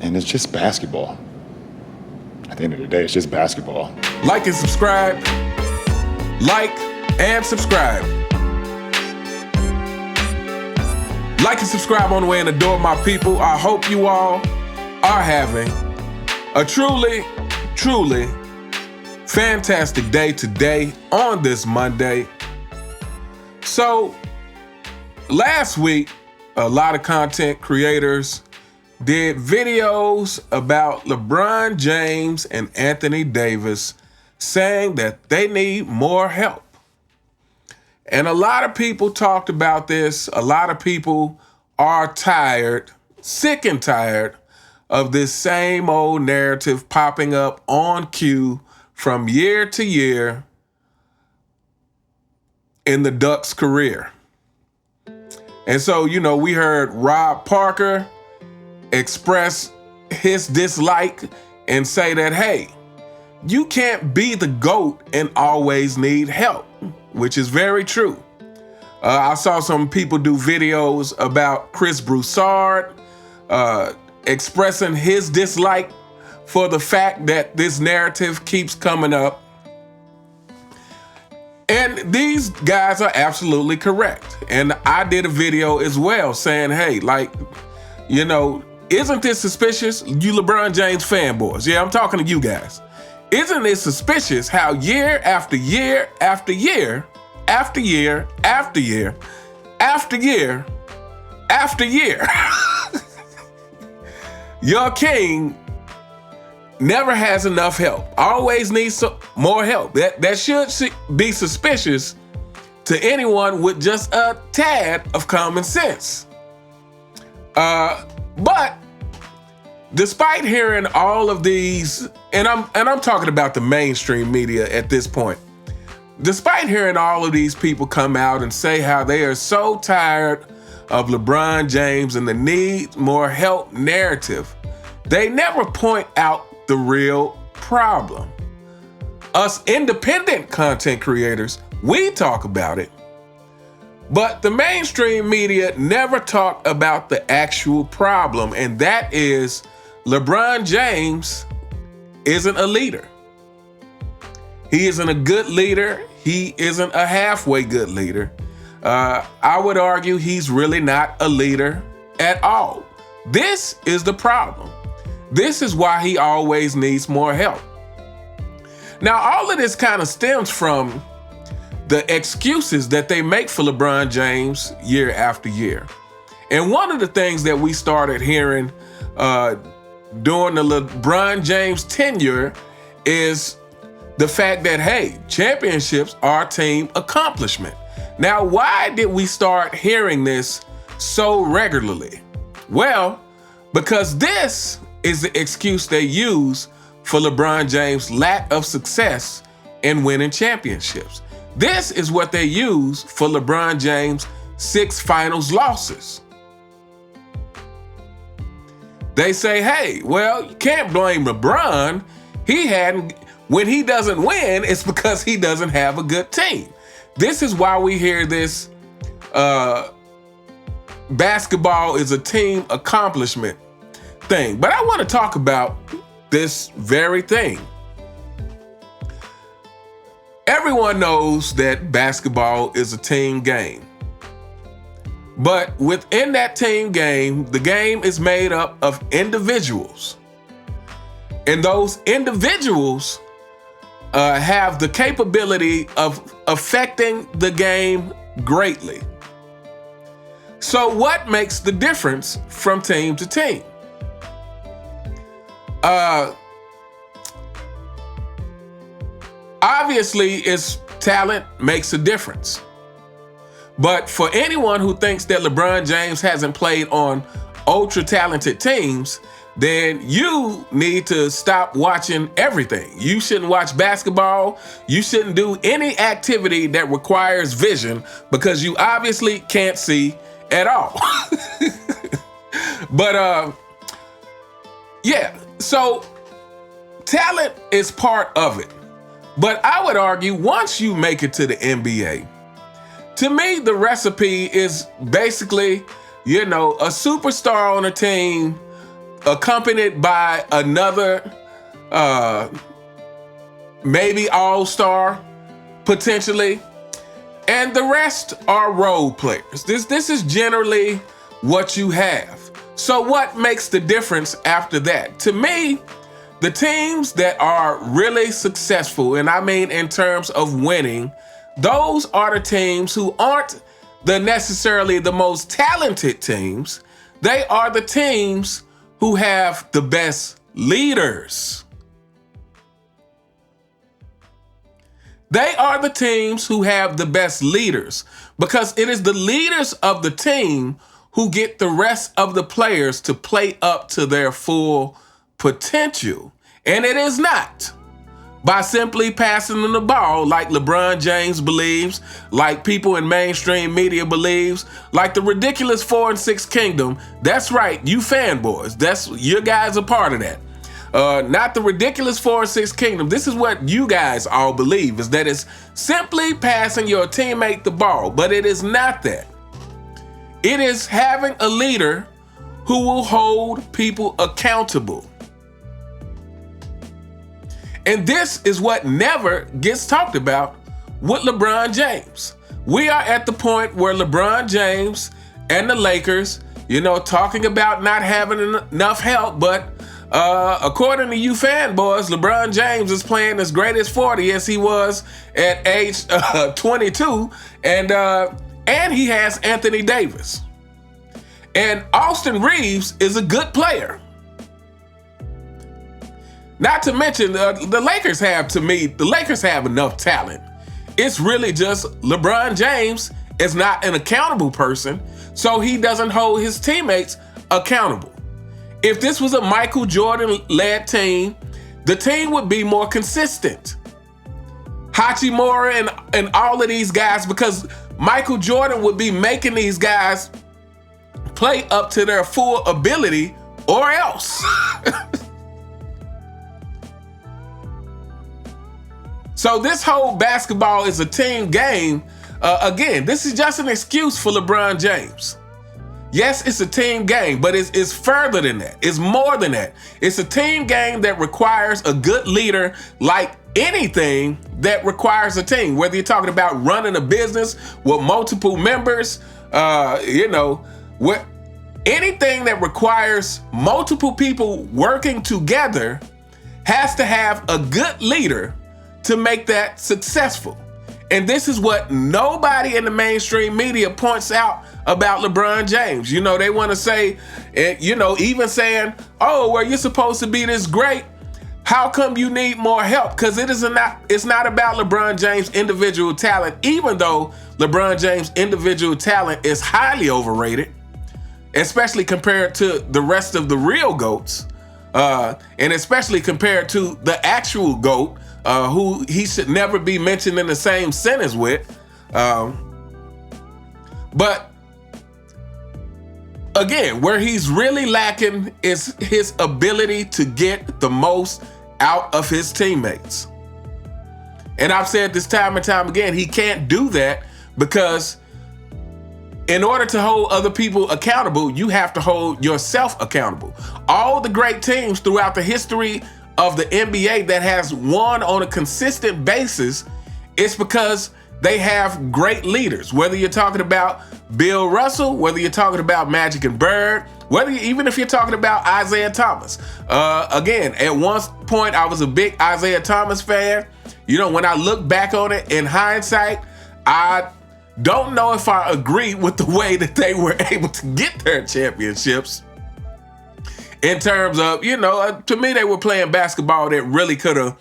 And it's just basketball. At the end of the day, it's just basketball. Like and subscribe. Like and subscribe. Like and subscribe on the way in the door, my people. I hope you all are having a truly, truly fantastic day today on this Monday. So, last week, a lot of content creators did videos about LeBron James and Anthony Davis saying that they need more help. And a lot of people talked about this. A lot of people are tired, sick and tired of this same old narrative popping up on cue from year to year in the Ducks' career. And so, we heard Rob Parker express his dislike and say that, hey, you can't be the GOAT and always need help, which is very true. I saw some people do videos about Chris Broussard expressing his dislike for the fact that this narrative keeps coming up. And these guys are absolutely correct. And I did a video as well saying, hey, isn't this suspicious? You LeBron James fanboys. Yeah, I'm talking to you guys. Isn't it suspicious how year after year after year after year after year after year after year your king never has enough help, always needs more help? That should be suspicious to anyone with just a tad of common sense. But despite hearing all of these, and I'm talking about the mainstream media at this point, despite hearing all of these people come out and say how they are so tired of LeBron James and the need more help narrative, they never point out the real problem. Us independent content creators, we talk about it, but the mainstream media never talk about the actual problem, and that is LeBron James isn't a leader. He isn't a good leader. He isn't a halfway good leader. I would argue he's really not a leader at all. This is the problem. This is why he always needs more help. Now, all of this kind of stems from the excuses that they make for LeBron James year after year. And one of the things that we started hearing during the LeBron James tenure is the fact that, hey, championships are team accomplishment. Now, why did we start hearing this so regularly? Well, because this is the excuse they use for LeBron James' lack of success in winning championships. This is what they use for LeBron James' 6 finals losses. They say, hey, well, you can't blame LeBron. When he doesn't win, it's because he doesn't have a good team. This is why we hear this basketball is a team accomplishment thing. But I want to talk about this very thing. Everyone knows that basketball is a team game. But within that team game, the game is made up of individuals. And those individuals have the capability of affecting the game greatly. So what makes the difference from team to team? Obviously, it's talent makes a difference. But for anyone who thinks that LeBron James hasn't played on ultra talented teams, then you need to stop watching everything. You shouldn't watch basketball. You shouldn't do any activity that requires vision because you obviously can't see at all. But yeah, so talent is part of it. But I would argue once you make it to the NBA, to me, the recipe is basically, a superstar on a team accompanied by another maybe all-star potentially, and the rest are role players. This is generally what you have. So what makes the difference after that? To me, the teams that are really successful, and I mean in terms of winning, those are the teams who aren't necessarily the most talented teams. They are the teams who have the best leaders. They are the teams who have the best leaders, because it is the leaders of the team who get the rest of the players to play up to their full potential. And it is not by simply passing them the ball like LeBron James believes, like people in mainstream media believes, like the ridiculous 4 and 6 kingdom. That's right, you fanboys. That's your guys a part of that. Not the ridiculous 4 and 6 kingdom. This is what you guys all believe, is that it's simply passing your teammate the ball, but it is not that. It is having a leader who will hold people accountable. And this is what never gets talked about with LeBron James. We are at the point where LeBron James and the Lakers, talking about not having enough help, but according to you fanboys, LeBron James is playing as great as 40 as he was at age 22, and he has Anthony Davis. And Austin Reeves is a good player. Not to mention, the Lakers have enough talent. It's really just LeBron James is not an accountable person, so he doesn't hold his teammates accountable. If this was a Michael Jordan-led team, the team would be more consistent. Hachimura and all of these guys, because Michael Jordan would be making these guys play up to their full ability or else. So this whole basketball is a team game. Again, this is just an excuse for LeBron James. Yes, it's a team game, but it's further than that. It's more than that. It's a team game that requires a good leader, like anything that requires a team. Whether you're talking about running a business with multiple members, anything that requires multiple people working together has to have a good leader to make that successful. And this is what nobody in the mainstream media points out about LeBron James. They want to say, even saying, oh, well, you're supposed to be this great. How come you need more help? Because it's not about LeBron James' individual talent, even though LeBron James' individual talent is highly overrated, especially compared to the rest of the real GOATs, and especially compared to the actual GOAT, who he should never be mentioned in the same sentence with. But again, where he's really lacking is his ability to get the most out of his teammates. And I've said this time and time again, he can't do that because in order to hold other people accountable, you have to hold yourself accountable. All the great teams throughout the history of the NBA that has won on a consistent basis, it's because they have great leaders. Whether you're talking about Bill Russell, whether you're talking about Magic and Bird, even if you're talking about Isaiah Thomas. Again, at one point, I was a big Isaiah Thomas fan. When I look back on it in hindsight, I don't know if I agree with the way that they were able to get their championships. In terms of, to me, they were playing basketball that really could have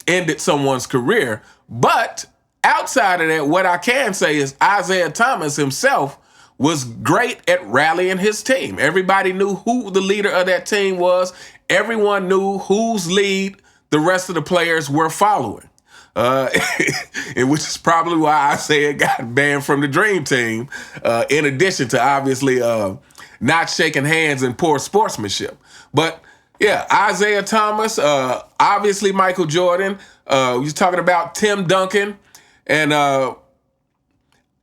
ended someone's career. But outside of that, what I can say is Isaiah Thomas himself was great at rallying his team. Everybody knew who the leader of that team was. Everyone knew whose lead the rest of the players were following. And which is probably why Isaiah got banned from the Dream Team, in addition to obviously not shaking hands and poor sportsmanship. But yeah, Isaiah Thomas, obviously Michael Jordan, you're talking about Tim Duncan, and all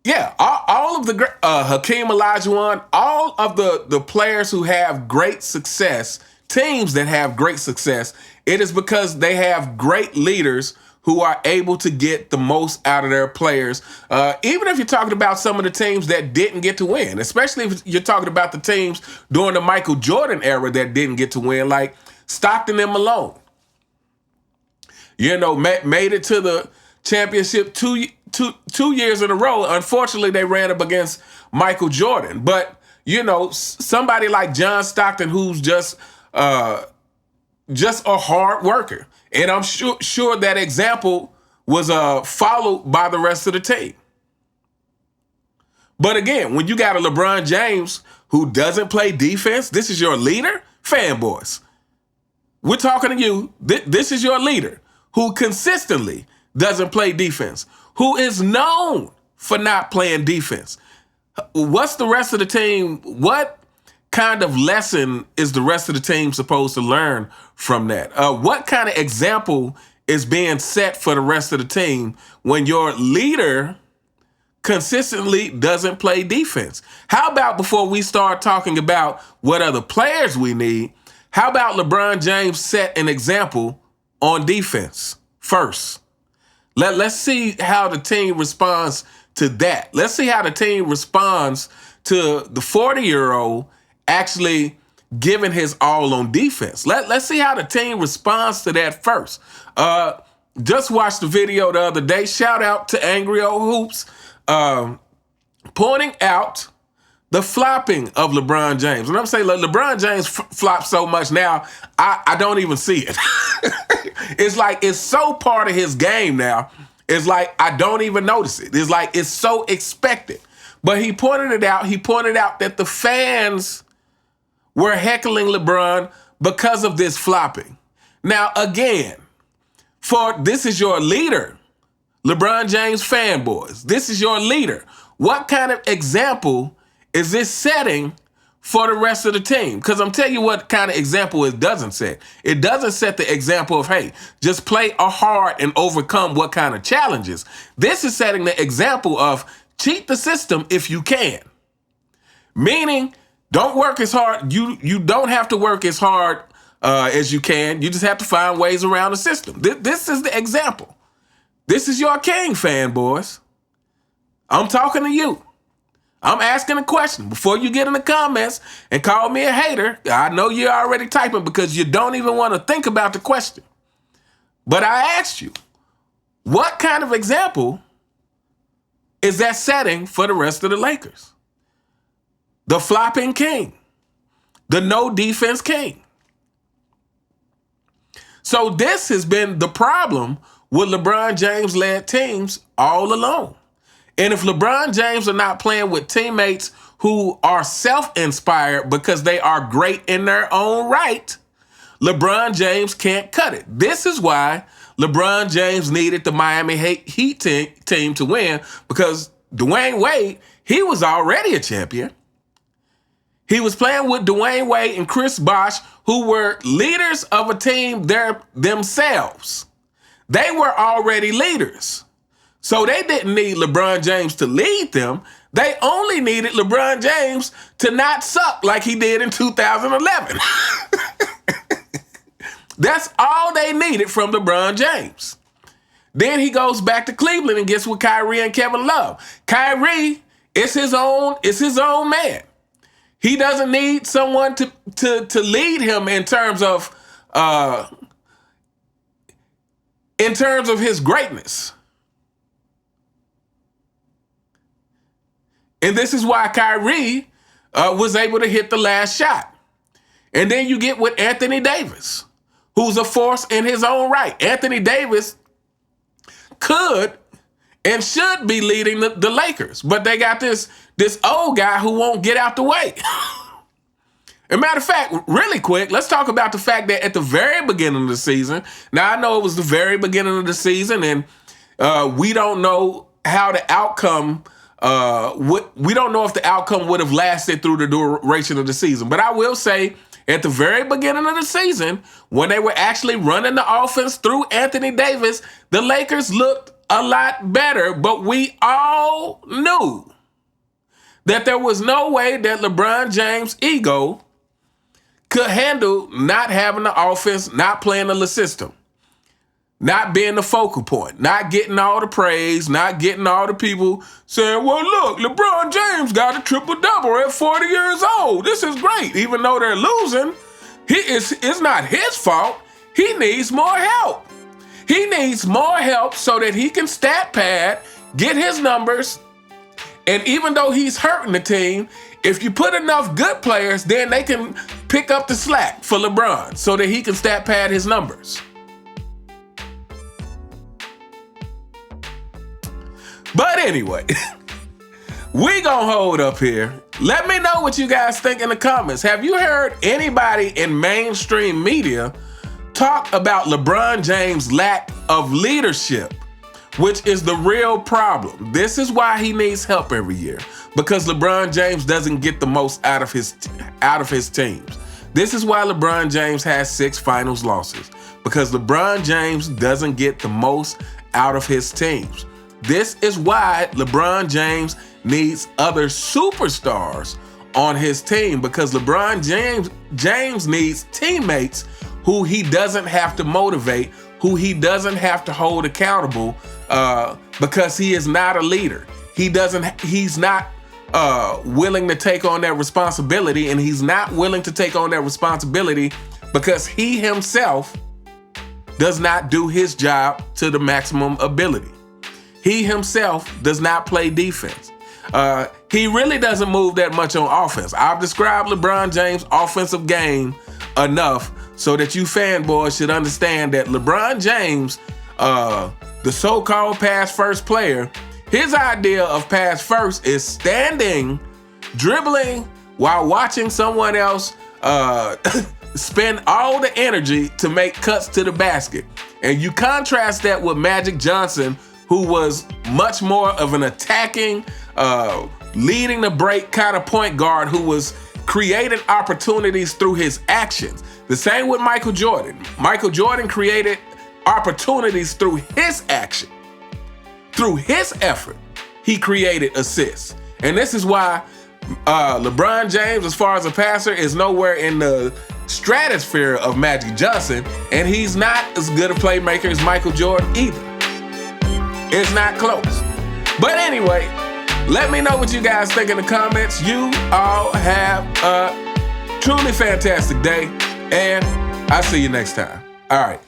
of the Hakeem Olajuwon, all of the players who have great success teams that have great success, it is because they have great leaders who are able to get the most out of their players. Even if you're talking about some of the teams that didn't get to win, especially if you're talking about the teams during the Michael Jordan era that didn't get to win, like Stockton and Malone. You know, made it to the championship two years in a row. Unfortunately, they ran up against Michael Jordan. But, you know, somebody like John Stockton, who's just a hard worker. And I'm sure that example was followed by the rest of the team. But again, when you got a LeBron James who doesn't play defense, this is your leader? Fanboys, we're talking to you. This is your leader who consistently doesn't play defense, who is known for not playing defense. What's the rest of the team? What kind of lesson is the rest of the team supposed to learn from that? What kind of example is being set for the rest of the team when your leader consistently doesn't play defense? How about before we start talking about what other players we need, how about LeBron James set an example on defense first? Let's see how the team responds to that. Let's see how the team responds to the 40-year-old actually giving his all on defense. Let's see how the team responds to that first. Just watched the video the other day. Shout out to Angry Old Hoops, pointing out the flopping of LeBron James. And I'm saying LeBron James flops so much now, I don't even see it. It's like it's so part of his game now. It's like I don't even notice it. It's like it's so expected. But he pointed it out. He pointed out that the fans were heckling LeBron because of this flopping. Now, again, this is your leader, LeBron James fanboys. This is your leader. What kind of example is this setting for the rest of the team? Because I'm telling you what kind of example it doesn't set. It doesn't set the example of, hey, just play hard and overcome what kind of challenges. This is setting the example of cheat the system if you can. Meaning, don't work as hard. You don't have to work as hard as you can. You just have to find ways around the system. This is the example. This is your king, fanboys. I'm talking to you. I'm asking a question. Before you get in the comments and call me a hater, I know you're already typing because you don't even want to think about the question. But I asked you, what kind of example is that setting for the rest of the Lakers? The flopping king, the no defense king. So this has been the problem with LeBron James-led teams all along. And if LeBron James are not playing with teammates who are self-inspired because they are great in their own right, LeBron James can't cut it. This is why LeBron James needed the Miami Heat team to win, because Dwayne Wade, he was already a champion. He was playing with Dwayne Wade and Chris Bosh, who were leaders of a team themselves. They were already leaders. So they didn't need LeBron James to lead them. They only needed LeBron James to not suck like he did in 2011. That's all they needed from LeBron James. Then he goes back to Cleveland and gets with Kyrie and Kevin Love. Kyrie is his own man. He doesn't need someone to lead him in terms of his greatness. And this is why Kyrie was able to hit the last shot. And then you get with Anthony Davis, who's a force in his own right. Anthony Davis could and should be leading the Lakers, but they got this old guy who won't get out the way. As a matter of fact, really quick, let's talk about the fact that at the very beginning of the season, now I know it was the very beginning of the season, and we don't know how the outcome we don't know if the outcome would have lasted through the duration of the season. But I will say, at the very beginning of the season, when they were actually running the offense through Anthony Davis, the Lakers looked a lot better. But we all knew that there was no way that LeBron James' ego could handle not having the offense, not playing the system, not being the focal point, not getting all the praise, not getting all the people saying, well, look, LeBron James got a triple-double at 40 years old. This is great. Even though they're losing, it's not his fault. He needs more help. He needs more help so that he can stat pad, get his numbers, and even though he's hurting the team, if you put enough good players, then they can pick up the slack for LeBron so that he can stat pad his numbers. But anyway, we gonna hold up here. Let me know what you guys think in the comments. Have you heard anybody in mainstream media talk about LeBron James' lack of leadership, which is the real problem? This is why he needs help every year, because LeBron James doesn't get the most out of his teams. This is why LeBron James has 6 finals losses, because LeBron James doesn't get the most out of his teams. This is why LeBron James needs other superstars on his team, because LeBron James needs teammates who he doesn't have to motivate, who he doesn't have to hold accountable, because he is not a leader. He's not willing to take on that responsibility, and he's not willing to take on that responsibility because he himself does not do his job to the maximum ability. He himself does not play defense. He really doesn't move that much on offense. I've described LeBron James' offensive game enough so that you fanboys should understand that LeBron James, the so-called pass first player, his idea of pass first is standing, dribbling while watching someone else spend all the energy to make cuts to the basket. And you contrast that with Magic Johnson, who was much more of an attacking, leading the break kind of point guard who was creating opportunities through his actions. The same with Michael Jordan. Michael Jordan created opportunities through his action. Through his effort, he created assists. And this is why LeBron James, as far as a passer, is nowhere in the stratosphere of Magic Johnson, and he's not as good a playmaker as Michael Jordan either. It's not close. But anyway, let me know what you guys think in the comments. You all have a truly fantastic day, and I'll see you next time. All right.